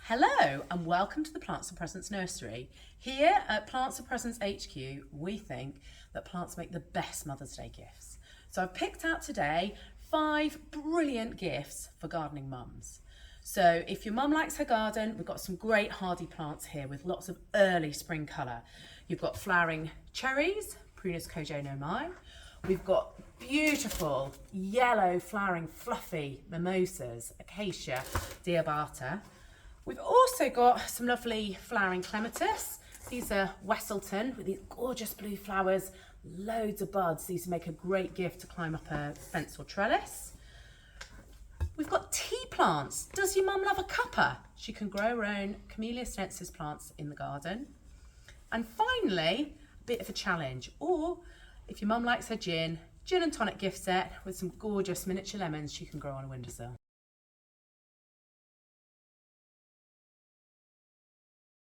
Hello and welcome to the Plants4Presents nursery. Here at Plants4Presents HQ, we think that plants make the best Mother's Day gifts. So I've picked out today 5 brilliant gifts for gardening mums. So if your mum likes her garden, we've got some great hardy plants here with lots of early spring colour. You've got flowering cherries, Prunus kojo-no-mai. We've got beautiful yellow flowering fluffy mimosas, Acacia deobata. We've also got some lovely flowering clematis. These are Wesselton with these gorgeous blue flowers, loads of buds. These make a great gift to climb up a fence or trellis. We've got tea plants. Does your mum love a cuppa? She can grow her own Camellia sinensis plants in the garden. And finally, a bit of a challenge. Or if your mum likes her gin and tonic gift set with some gorgeous miniature lemons she can grow on a windowsill.